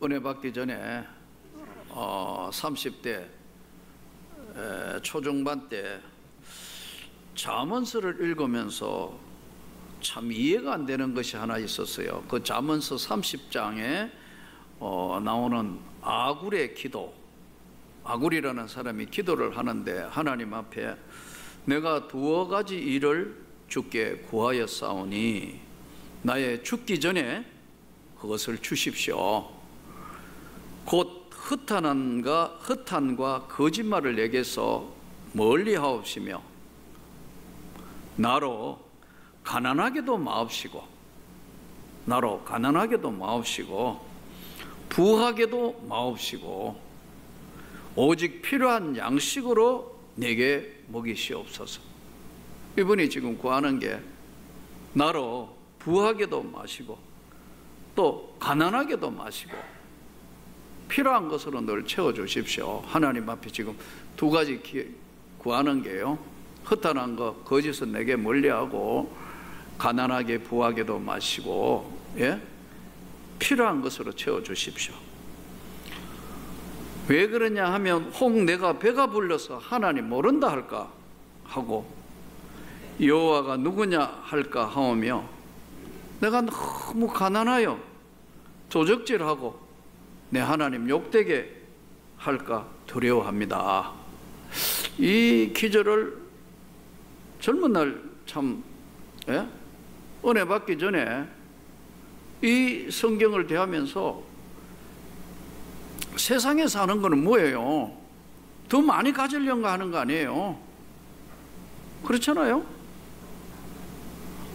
은혜 받기 전에 30대 초중반 때 잠언서를 읽으면서 참 이해가 안 되는 것이 하나 있었어요. 그 잠언서 30장에 나오는 아굴의 기도, 아굴이라는 사람이 기도를 하는데, 하나님 앞에 내가 두어 가지 일을 주께 구하였사오니 나의 죽기 전에 그것을 주십시오. 곧 흑탄과 거짓말을 내게서 멀리 하옵시며 나로 가난하게도 마옵시고 부하게도 마옵시고 오직 필요한 양식으로 내게 먹이시옵소서. 이분이 지금 구하는 게 나로 부하게도 마시고 또 가난하게도 마시고 필요한 것으로 늘 채워주십시오. 하나님 앞에 지금 두 가지 구하는 게요, 허탄한 것, 거짓은 내게 멀리하고 가난하게 부하게도 마시고, 필요한 것으로 채워주십시오. 왜 그러냐 하면, 혹 내가 배가 불러서 하나님 모른다 할까 하고 여호와가 누구냐 할까 하오며 내가 너무 가난하여 도적질하고 내 하나님 욕되게 할까 두려워합니다. 이 기절을 젊은 날 참 은혜 받기 전에 이 성경을 대하면서 세상에 사는 거는 뭐예요? 더 많이 가지려고 하는 거 아니에요? 그렇잖아요?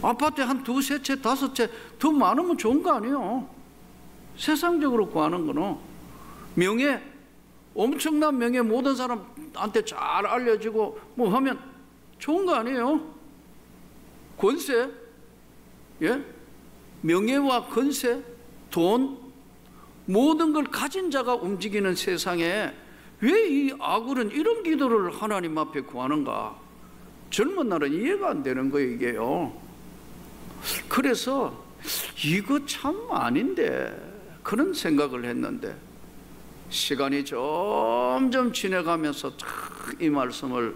아파트에 한 두세 채, 다섯 채 더 많으면 좋은 거 아니에요? 세상적으로 구하는 거는 명예, 엄청난 명예, 모든 사람한테 잘 알려지고 뭐 하면 좋은 거 아니에요? 권세, 명예와 권세, 돈, 모든 걸 가진 자가 움직이는 세상에 왜 이 아굴은 이런 기도를 하나님 앞에 구하는가? 젊은 날은 이해가 안 되는 거예요, 이게요. 그래서 이거 참 아닌데 그런 생각을 했는데, 시간이 점점 지나가면서 이 말씀을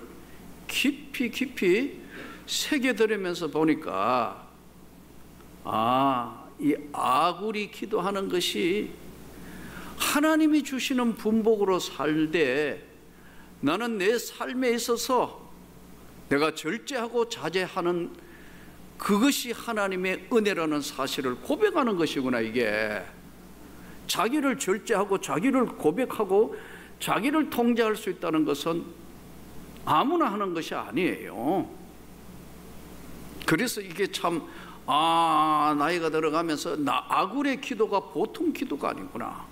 깊이 새겨들으면서 보니까, 이 아굴이 기도하는 것이 하나님이 주시는 분복으로 살되 나는 내 삶에 있어서 내가 절제하고 자제하는 그것이 하나님의 은혜라는 사실을 고백하는 것이구나. 이게 자기를 절제하고 자기를 고백하고 자기를 통제할 수 있다는 것은 아무나 하는 것이 아니에요. 그래서 이게 참 나이가 들어가면서 아굴의 기도가 보통 기도가 아니구나.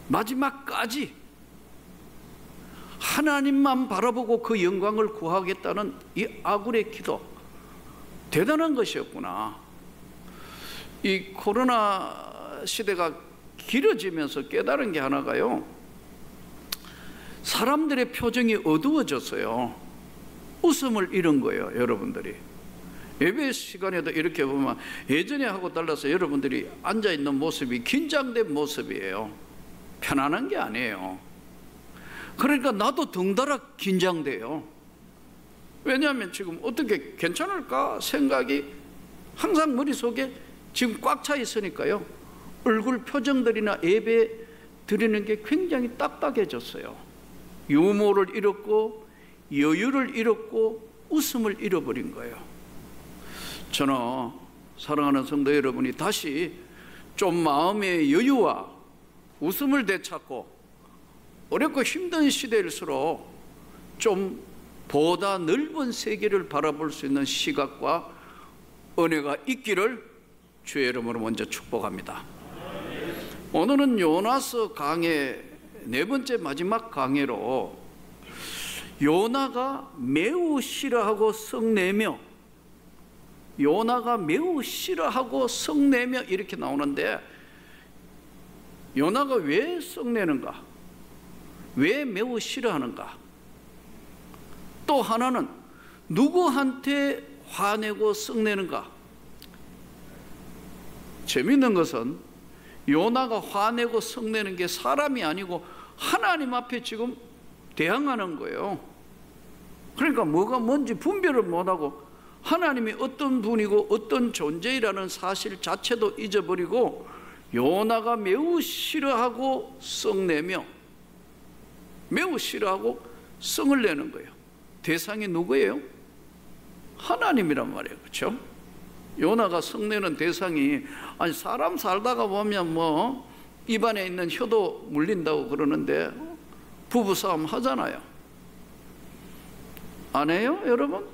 마지막까지 하나님만 바라보고 그 영광을 구하겠다는 이 아굴의 기도, 대단한 것이었구나. 이 코로나 시대가 길어지면서 깨달은 게 하나가요, 사람들의 표정이 어두워졌어요. 웃음을 잃은 거예요. 여러분들이 예배 시간에도 이렇게 보면 예전에 하고 달라서 여러분들이 앉아있는 모습이 긴장된 모습이에요. 편안한 게 아니에요. 그러니까 나도 덩달아 긴장돼요. 왜냐하면 지금 어떻게 괜찮을까 생각이 항상 머릿속에 지금 꽉 차 있으니까요. 얼굴 표정들이나 예배 드리는 게 굉장히 딱딱해졌어요. 유머를 잃었고 여유를 잃었고 웃음을 잃어버린 거예요. 저는 사랑하는 성도 여러분이 다시 좀 마음의 여유와 웃음을 되찾고 어렵고 힘든 시대일수록 좀 보다 넓은 세계를 바라볼 수 있는 시각과 은혜가 있기를 주의 이름으로 먼저 축복합니다. 오늘은 요나서 강해 네 번째 마지막 강해로 요나가 매우 싫어하고 성내며, 요나가 매우 싫어하고 성내며 이렇게 나오는데, 요나가 왜 성내는가? 왜 매우 싫어하는가? 또 하나는 누구한테 화내고 성내는가? 재미있는 것은 요나가 화내고 성내는 게 사람이 아니고 하나님 앞에 지금 대항하는 거예요. 그러니까 뭐가 뭔지 분별을 못하고 하나님이 어떤 분이고 어떤 존재이라는 사실 자체도 잊어버리고 요나가 매우 싫어하고 성내며 매우 싫어하고 성을 내는 거예요. 대상이 누구예요? 하나님이란 말이에요. 그렇죠? 요나가 성내는 대상이, 아니 사람 살다가 보면 뭐 입안에 있는 혀도 물린다고 그러는데 부부싸움 하잖아요. 안 해요 여러분?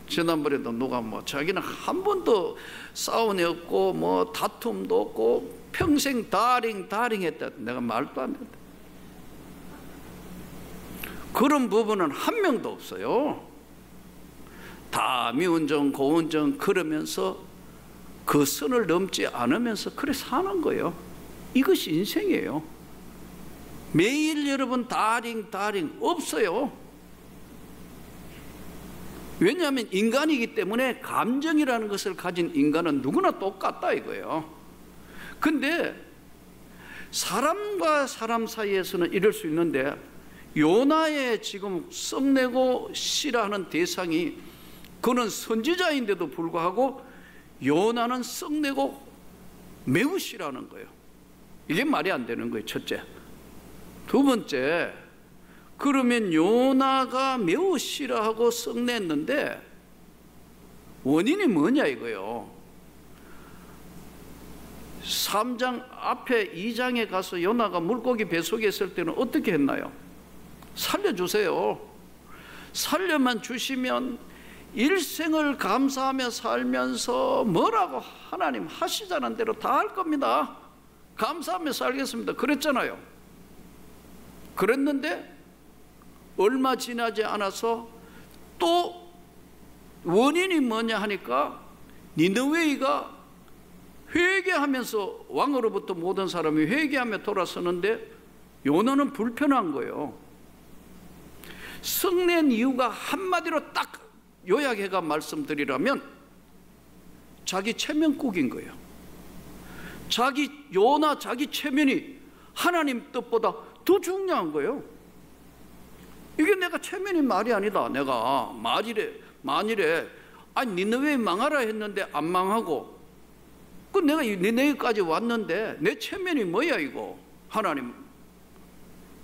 지난번에도 누가 뭐 자기는 한 번도 싸운 애 없고 뭐 다툼도 없고 평생 다링 했다. 내가 말도 안 된다. 그런 부부는 한 명도 없어요. 다 미운정 고운정 그러면서 그 선을 넘지 않으면서 그래 사는 거예요. 이것이 인생이에요. 매일 여러분 다링 없어요. 왜냐하면 인간이기 때문에 감정이라는 것을 가진 인간은 누구나 똑같다 이거예요. 근데 사람과 사람 사이에서는 이럴 수 있는데 요나의 지금 썩내고 싫어하는 대상이, 그는 선지자인데도 불구하고 요나는 썩내고 매우 싫어하는 거예요. 이게 말이 안 되는 거예요. 첫째. 두 번째, 그러면 요나가 매우 싫어하고 썩냈는데 원인이 뭐냐 이거요. 3장 앞에 2장에 가서 요나가 물고기 뱃속에 있을 때는 어떻게 했나요? 살려주세요. 살려만 주시면 일생을 감사하며 살면서 뭐라고 하나님 하시자는 대로 다 할 겁니다. 감사하며 살겠습니다. 그랬잖아요. 그랬는데 얼마 지나지 않아서 또 원인이 뭐냐 하니까 니느웨이가 회개하면서, 왕으로부터 모든 사람이 회개하며 돌아서는데 요나는 불편한 거예요. 성낸 이유가 한마디로 딱 요약해가 말씀드리라면 자기 체면국인 거예요. 요나 자기 체면이 하나님 뜻보다 더 중요한 거예요. 이게 내가 체면이 말이 아니다. 내가 만일에 아니 니느웨이 망하라 했는데 안 망하고 그 내가 니느웨이까지 왔는데 내 체면이 뭐야 이거. 하나님,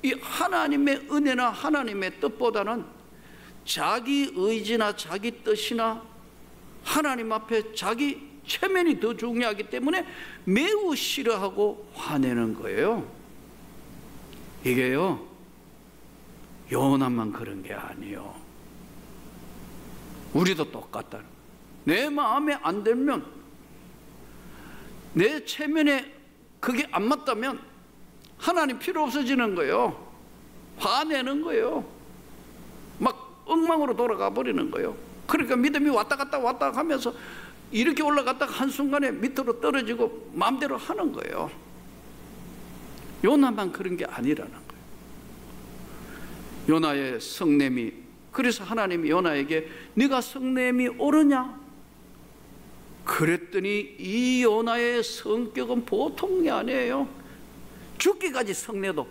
이 하나님의 은혜나 하나님의 뜻보다는 자기 의지나 자기 뜻이나 하나님 앞에 자기 체면이 더 중요하기 때문에 매우 싫어하고 화내는 거예요. 이게요, 요나만 그런 게 아니에요. 우리도 똑같다. 내 마음에 안 들면, 내 체면에 그게 안 맞다면 하나님 필요 없어지는 거예요. 화내는 거예요. 막 엉망으로 돌아가 버리는 거예요. 그러니까 믿음이 왔다 갔다 하면서 이렇게 올라갔다가 한순간에 밑으로 떨어지고 마음대로 하는 거예요. 요나만 그런 게 아니라는 거예요. 요나의 성냄이, 그래서 하나님이 요나에게 네가 성냄이 옳으냐? 그랬더니 이 요나의 성격은 보통이 아니에요. 죽기까지 성내도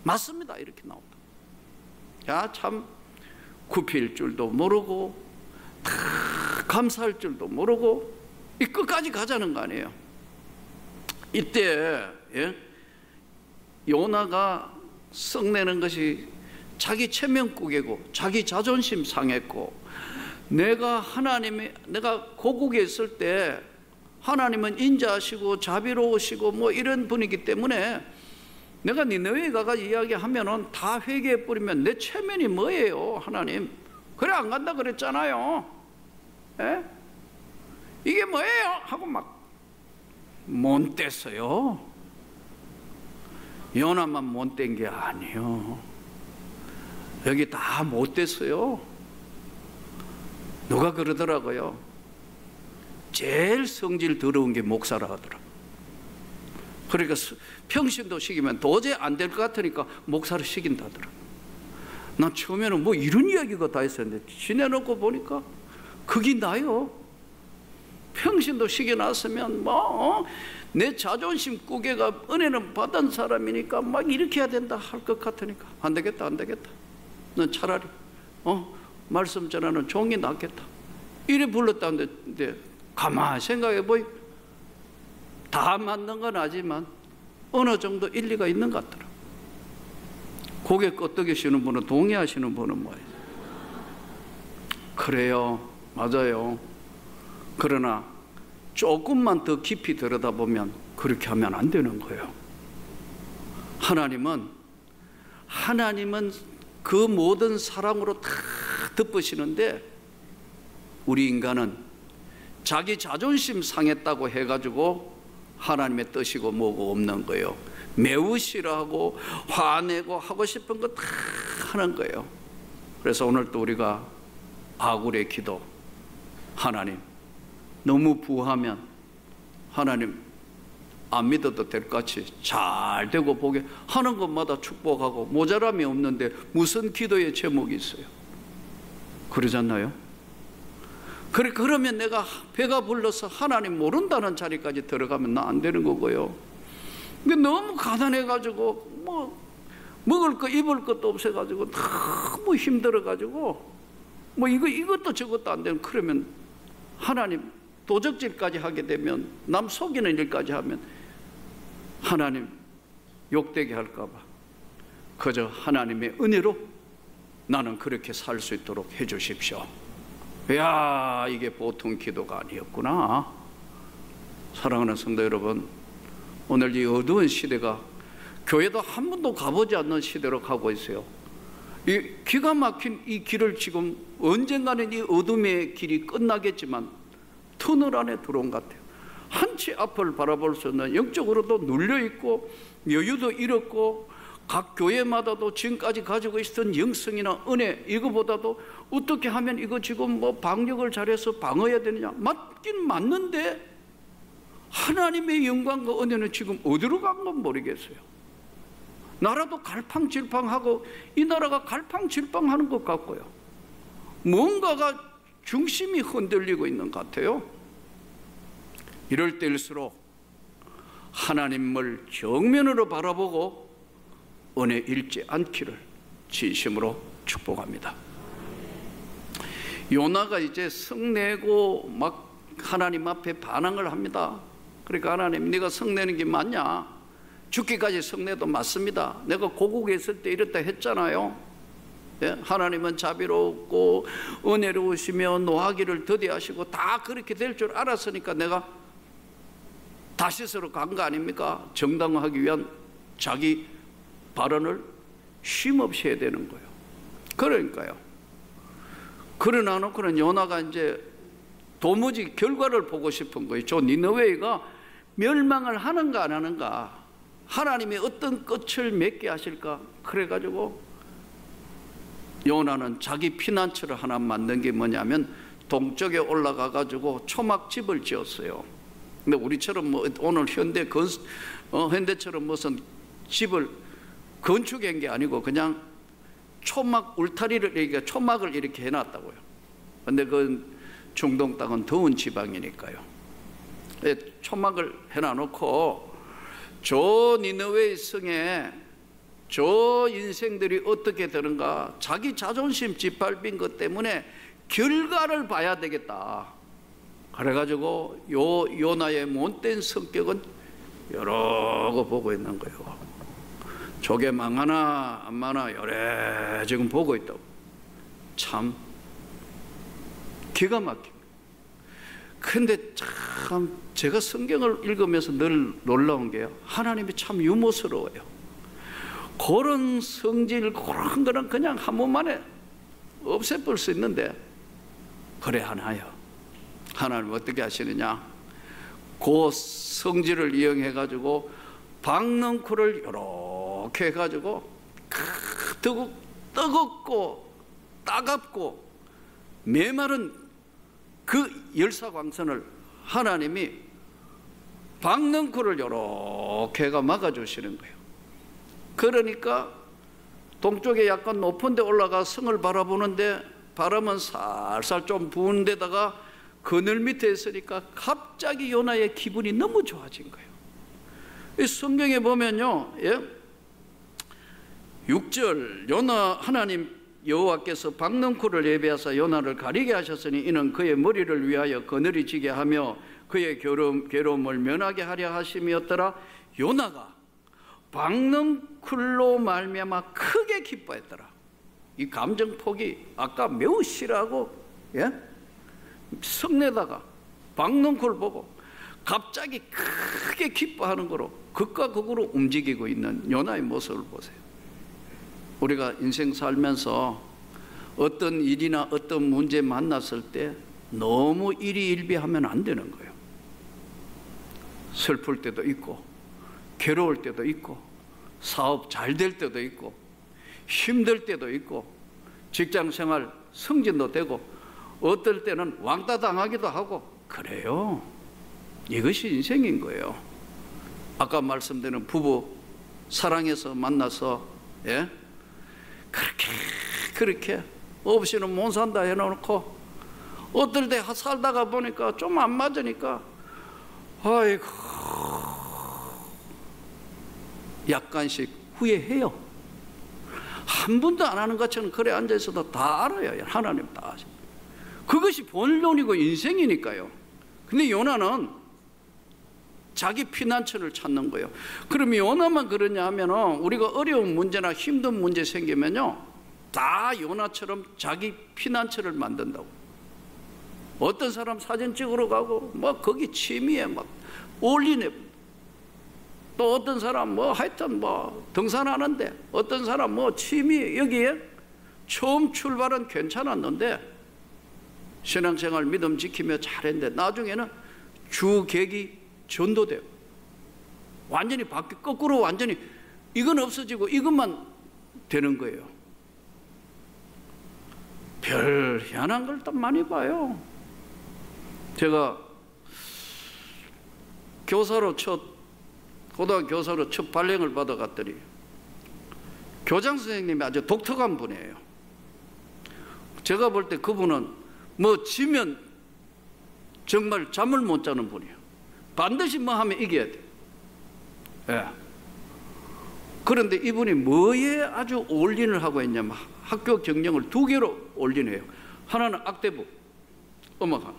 맞습니다 이렇게 나온다. 야, 참 굽힐 줄도 모르고 다 감사할 줄도 모르고 이 끝까지 가자는 거 아니에요. 이때 요나가 성내는 것이 자기 체면국이고 자기 자존심 상했고, 내가 고국에 있을 때 하나님은 인자하시고 자비로우시고 뭐 이런 분이기 때문에 내가 니느웨에 가가 이야기하면은 다 회개해 버리면 내 체면이 뭐예요 하나님. 그래 안 간다 그랬잖아요. 에? 이게 뭐예요? 하고 막 못 뗐어요. 요나만 못 뗀 게 아니에요. 여기 다 못 뗐어요. 누가 그러더라고요. 제일 성질 더러운 게 목사라 하더라. 그러니까 평신도 시키면 도저히 안 될 것 같으니까 목사를 시킨다더라. 난 처음에는 뭐 이런 이야기가 다 있었는데 지내놓고 보니까 그게 나요. 평신도 시켜놨으면 내 자존심 꾸게가 은혜는 받은 사람이니까 막 이렇게 해야 된다 할 것 같으니까 안 되겠다, 안 되겠다. 넌 차라리 말씀 전하는 종이 낫겠다. 이래 불렀다는데 가만히 생각해 보이 다 맞는 건 아니지만 어느 정도 일리가 있는 것 같더라. 고개 끄덕이시는 분은 동의하시는 분은 뭐예요? 그래요, 맞아요. 그러나 조금만 더 깊이 들여다보면 그렇게 하면 안 되는 거예요. 하나님은 그 모든 사랑으로 다 덮으시는데 우리 인간은 자기 자존심 상했다고 해가지고 하나님의 뜻이고 뭐고 없는 거예요. 매우 싫어하고 화내고 하고 싶은 거 다 하는 거예요. 그래서 오늘 또 우리가 아굴의 기도, 하나님 너무 부하면 하나님 안 믿어도 될 것 같이 잘 되고 보게 하는 것마다 축복하고 모자람이 없는데 무슨 기도의 제목이 있어요? 그러잖아요. 그러면 내가 배가 불러서 하나님 모른다는 자리까지 들어가면 나 안 되는 거고요. 근데 너무 가난해가지고 뭐 먹을 거 입을 것도 없어가지고 너무 힘들어가지고 뭐 이것도 저것도 안 되는, 그러면 하나님 도적질까지 하게 되면 남 속이는 일까지 하면 하나님 욕되게 할까봐 그저 하나님의 은혜로 나는 그렇게 살 수 있도록 해주십시오. 야, 이게 보통 기도가 아니었구나. 사랑하는 성도 여러분, 오늘 이 어두운 시대가 교회도 한 번도 가보지 않는 시대로 가고 있어요. 이 기가 막힌 이 길을 지금 언젠가는 이 어둠의 길이 끝나겠지만 터널 안에 들어온 것 같아요. 한치 앞을 바라볼 수 없는, 영적으로도 눌려있고 여유도 잃었고 각 교회마다도 지금까지 가지고 있었던 영성이나 은혜, 이거보다도 어떻게 하면 이거 지금 뭐 방역을 잘해서 방어해야 되느냐, 맞긴 맞는데 하나님의 영광과 은혜는 지금 어디로 간 건 모르겠어요. 나라도 갈팡질팡하고 이 나라가 갈팡질팡하는 것 같고요. 뭔가가 중심이 흔들리고 있는 것 같아요. 이럴 때일수록 하나님을 정면으로 바라보고 은혜 잃지 않기를 진심으로 축복합니다. 요나가 이제 성내고 막 하나님 앞에 반항을 합니다. 그러니까 하나님, 네가 성내는 게 맞냐? 죽기까지 성내도 맞습니다. 내가 고국에 있을 때 이랬다 했잖아요. 예? 하나님은 자비롭고 은혜로우시며 노하기를 더디하시고 다 그렇게 될 줄 알았으니까 내가 다시스로 간 거 아닙니까? 정당화하기 위한 자기 발언을 쉼없이 해야 되는 거예요. 그러니까요. 그러나 놓고는 요나가 이제 도무지 결과를 보고 싶은 거예요. 저 니느웨이가 멸망을 하는가 안 하는가, 하나님이 어떤 끝을 맺게 하실까. 그래가지고 요나는 자기 피난처를 하나 만든 게 뭐냐면 동쪽에 올라가 가지고 초막집을 지었어요. 근데 우리처럼 뭐 오늘 현대처럼 무슨 집을 건축한 게 아니고 그냥 초막 울타리를 이렇게 초막을 이렇게 해놨다고요. 근데 그 중동 땅은 더운 지방이니까요. 초막을 해놔놓고 저 니느웨이 성에 저 인생들이 어떻게 되는가, 자기 자존심 짓밟힌 것 때문에 결과를 봐야 되겠다. 그래가지고 요나의 못된 성격은 여러 거 보고 있는 거예요. 저게 망하나 안 망하나 여러 지금 보고 있다고. 참 기가 막힙니다. 근데 참 제가 성경을 읽으면서 늘 놀라운 게요, 하나님이 참 유머스러워요. 그런 성질, 그런 거는 그냥 한 번만에 없애볼 수 있는데 그래 하나요. 하나님 어떻게 하시느냐, 그 성질을 이용해 가지고 박넝쿨을 이렇게 해 가지고 뜨겁고 따갑고 메마른 그 열사광선을 하나님이 박넝쿨을 이렇게 해가 막아주시는 거예요. 그러니까 동쪽에 약간 높은 데 올라가 성을 바라보는데 바람은 살살 좀 부은 데다가 그늘 밑에 있으니까 갑자기 요나의 기분이 너무 좋아진 거예요. 이 성경에 보면요, 6절 요나 하나님 여호와께서 박넝쿨을 예비하사 요나를 가리게 하셨으니 이는 그의 머리를 위하여 그늘이 지게 하며 그의 괴로움을 면하게 하려 하심이었더라. 요나가 박넝쿨로 말미암아 크게 기뻐했더라. 이 감정폭이 아까 매우 싫어하고 성내다가 박넝쿨 보고 갑자기 크게 기뻐하는 거로 극과 극으로 움직이고 있는 요나의 모습을 보세요. 우리가 인생 살면서 어떤 일이나 어떤 문제 만났을 때 너무 일희일비하면 안 되는 거예요. 슬플 때도 있고 괴로울 때도 있고 사업 잘 될 때도 있고 힘들 때도 있고 직장생활 승진도 되고 어떨 때는 왕따 당하기도 하고 그래요. 이것이 인생인 거예요. 아까 말씀드린 부부 사랑해서 만나서 그렇게 없이는 못 산다 해놓고 어떨 때 살다가 보니까 좀 안 맞으니까 아이고 약간씩 후회해요. 한 번도 안 하는 것처럼 그래 앉아있어도 다 알아요. 하나님 다 아셔. 그것이 본론이고 인생이니까요. 근데 요나는 자기 피난처를 찾는 거예요. 그럼 요나만 그러냐 하면 우리가 어려운 문제나 힘든 문제 생기면요 다 요나처럼 자기 피난처를 만든다고. 어떤 사람 사진 찍으러 가고 뭐 거기 취미에 막 올리네. 또 어떤 사람 뭐 하여튼 뭐 등산하는데 어떤 사람 뭐 취미 여기에 처음 출발은 괜찮았는데 신앙생활 믿음 지키며 잘했는데 나중에는 주객이 전도돼요. 완전히 바뀌고 거꾸로 완전히 이건 없어지고 이것만 되는 거예요. 별 희한한 걸 또 많이 봐요. 제가 고등학교 교사로 첫 발령을 받아갔더니 교장 선생님이 아주 독특한 분이에요. 제가 볼 때 그분은 뭐 지면 정말 잠을 못 자는 분이에요. 반드시 뭐 하면 이겨야 돼. 그런데 이분이 뭐에 아주 올인을 하고 있냐면 학교 경영을 2개로 올인해요. 하나는 악대부, 음악학.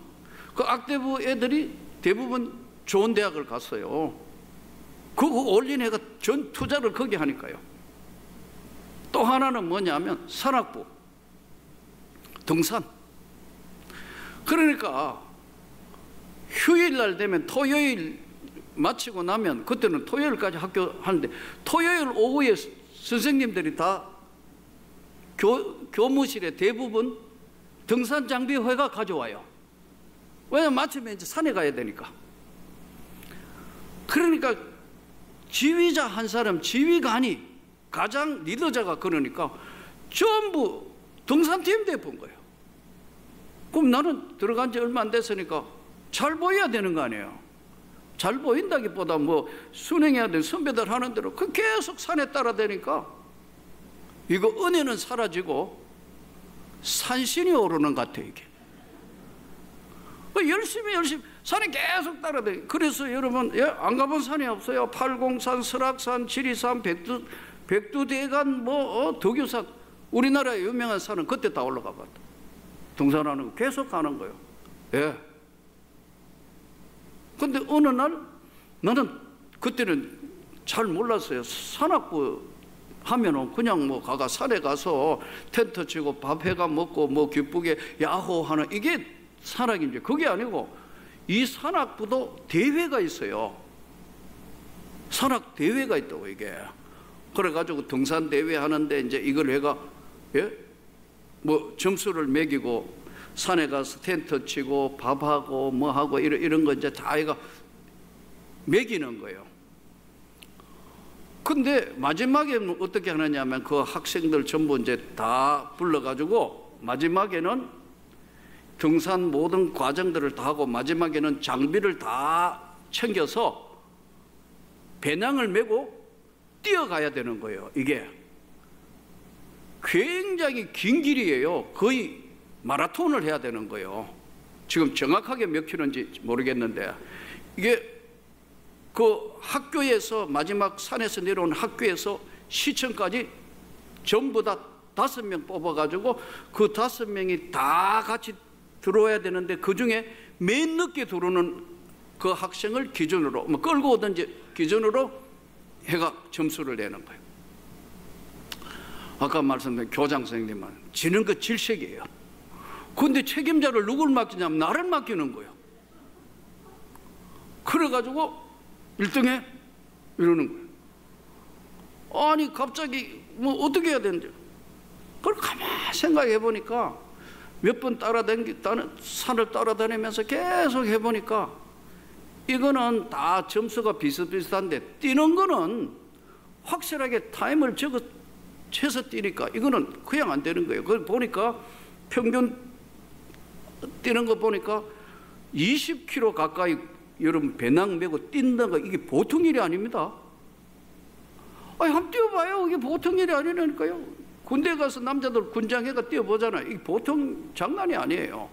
그 악대부 애들이 대부분 좋은 대학을 갔어요. 그 올인해가 전 투자를 거기 하니까요. 또 하나는 뭐냐면 산악부, 등산. 그러니까 휴일날 되면 토요일 마치고 나면 그때는 토요일까지 학교 하는데 토요일 오후에 선생님들이 다 교무실에 대부분 등산 장비 회가 가져와요. 왜냐면 마치면 이제 산에 가야 되니까. 그러니까 지휘자 한 사람, 지휘관이 가장 리더자가 그러니까 전부 등산팀 돼본 거예요. 그럼 나는 들어간 지 얼마 안 됐으니까 잘 보여야 되는 거 아니에요. 잘 보인다기보다 뭐 순행해야 되는 선배들 하는 대로 그 계속 산에 따라다니까 이거 은혜는 사라지고 산신이 오르는 것 같아. 이게 열심히 산에 계속 따라다니. 그래서 여러분 안 가본 산이 없어요. 팔공산, 설악산, 지리산, 백두대간, 덕유산. 우리나라의 유명한 산은 그때 다 올라가 봤다. 등산하는 거 계속 가는 거예요. 근데 어느 날 나는 그때는 잘 몰랐어요. 산악부 하면은 그냥 뭐 가가 산에 가서 텐트 치고 밥 해가 먹고 뭐 기쁘게 야호하는 이게 산악인지 그게 아니고 이 산악부도 대회가 있어요. 산악 대회가 있다고 이게. 그래가지고 등산 대회 하는데 이제 이걸 해가 뭐 점수를 매기고 산에 가서 텐트 치고 밥하고 뭐하고 이런 거 이제 다 애가 매기는 거예요. 근데 마지막에는 어떻게 하느냐면 그 학생들 전부 이제 다 불러가지고 마지막에는 등산 모든 과정들을 다 하고 마지막에는 장비를 다 챙겨서 배낭을 메고 뛰어가야 되는 거예요. 이게 굉장히 긴 길이에요. 거의 마라톤을 해야 되는 거예요. 지금 정확하게 몇 킬로인지 모르겠는데 이게 그 학교에서 마지막 산에서 내려온 학교에서 시청까지 전부 다 5명 뽑아가지고 그 5명이 다 같이 들어와야 되는데 그중에 맨 늦게 들어오는 그 학생을 기준으로 뭐 끌고 오든지 기준으로 해가 점수를 내는 거예요. 아까 말씀드린 교장 선생님은 지는 거 질색이에요. 근데 책임자를 누굴 맡기냐면 나를 맡기는 거예요. 그래가지고 1등에 이러는 거예요. 아니 갑자기 뭐 어떻게 해야 되는지 그걸 가만히 생각해 보니까 몇 번 산을 따라다니면서 계속 해보니까 이거는 다 점수가 비슷비슷한데 뛰는 거는 확실하게 타임을 채서 뛰니까 이거는 그냥 안 되는 거예요. 그걸 보니까 평균 뛰는 거 보니까 20km 가까이 여러분 배낭 메고 뛴다가 이게 보통 일이 아닙니다. 아니 한번 뛰어봐요. 이게 보통 일이 아니라니까요. 군대 가서 남자들 군장해가 뛰어보잖아요. 이게 보통 장난이 아니에요.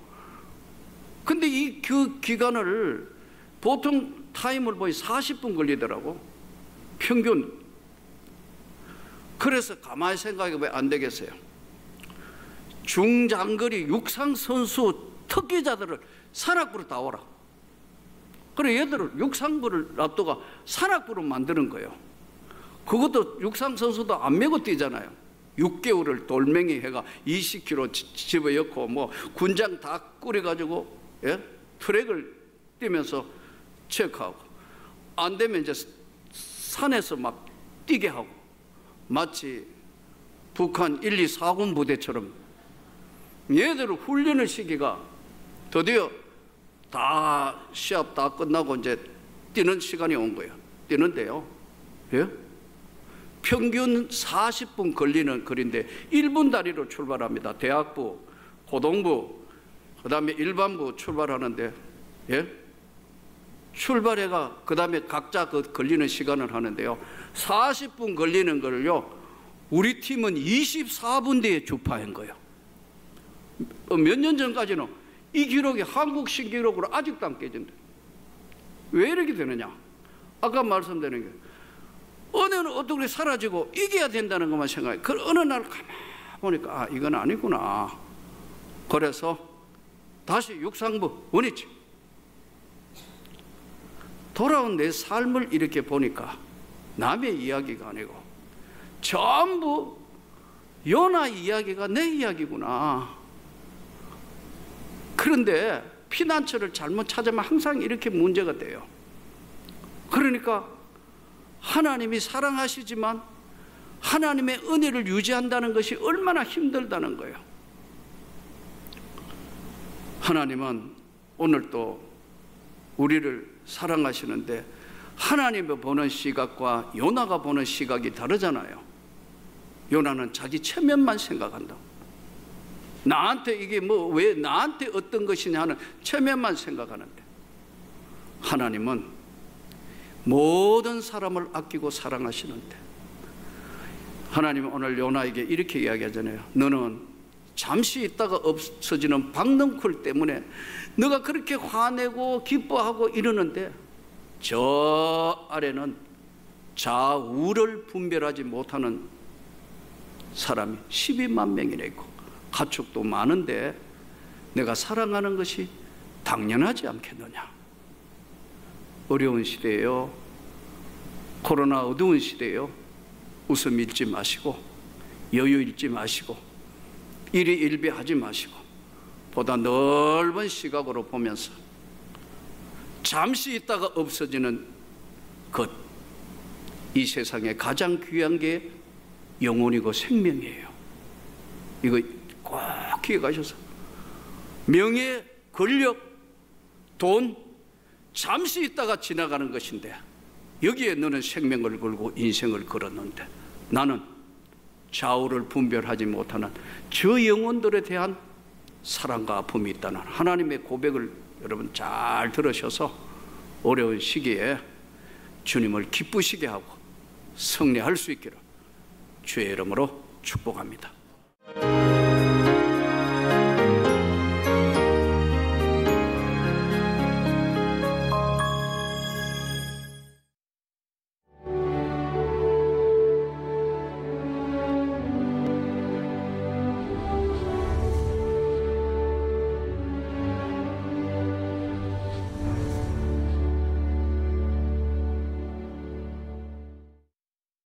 근데 그 기간을 보통 타임을 보니 40분 걸리더라고. 평균. 그래서 가만히 생각해 보면 안 되겠어요. 중장거리 육상선수 특기자들을 산악부로 다 오라. 그래 얘들을 육상부를 놔두가 산악부로 만드는 거예요. 그것도 육상선수도 안 메고 뛰잖아요. 6개월을 돌멩이 해가 20km 집어넣고 뭐 군장 다 꾸려가지고 예? 트랙을 뛰면서 체크하고 안 되면 이제 산에서 막 뛰게 하고 마치 북한 1, 2, 4군 부대처럼 얘들을 훈련을 시기가 드디어 다 시합 다 끝나고 이제 뛰는 시간이 온 거예요. 뛰는데요. 예? 평균 40분 걸리는 거리인데 1분 다리로 출발합니다. 대학부, 고등부, 그 다음에 일반부 출발하는데 예? 출발해가 그 다음에 각자 그 걸리는 시간을 하는데요. 40분 걸리는 걸요. 우리 팀은 24분 뒤에 주파한 거예요. 몇 년 전까지는 이 기록이 한국 신기록으로 아직도 안 깨진다. 왜 이렇게 되느냐? 아까 말씀드린 게 어느 어떻게 사라지고 이겨야 된다는 것만 생각해. 그 어느 날 가만히 보니까 아 이건 아니구나. 그래서 다시 육상부 원위치 돌아온 내 삶을 이렇게 보니까 남의 이야기가 아니고 전부 요나 이야기가 내 이야기구나. 그런데 피난처를 잘못 찾으면 항상 이렇게 문제가 돼요. 그러니까 하나님이 사랑하시지만 하나님의 은혜를 유지한다는 것이 얼마나 힘들다는 거예요. 하나님은 오늘도 우리를 사랑하시는데 하나님이 보는 시각과 요나가 보는 시각이 다르잖아요. 요나는 자기 체면만 생각한다. 나한테 이게 뭐 왜 나한테 어떤 것이냐 하는 체면만 생각하는데 하나님은 모든 사람을 아끼고 사랑하시는데 하나님은 오늘 요나에게 이렇게 이야기하잖아요. 너는 잠시 있다가 없어지는 박넝쿨 때문에 너가 그렇게 화내고 기뻐하고 이러는데 저 아래는 좌우를 분별하지 못하는 사람이 12만 명이나 있고 가축도 많은데 내가 사랑하는 것이 당연하지 않겠느냐. 어려운 시대예요. 코로나 어두운 시대예요. 웃음 잃지 마시고 여유 잃지 마시고 일희일비하지 마시고 보다 넓은 시각으로 보면서 잠시 있다가 없어지는 것, 이 세상에 가장 귀한 게 영혼이고 생명이에요. 이거 꼭 기억하셔서 명예, 권력, 돈 잠시 있다가 지나가는 것인데 여기에 너는 생명을 걸고 인생을 걸었는데 나는 좌우를 분별하지 못하는 저 영혼들에 대한 사랑과 아픔이 있다는 하나님의 고백을 여러분 잘 들으셔서 어려운 시기에 주님을 기쁘시게 하고 승리할 수 있기를 주의 이름으로 축복합니다.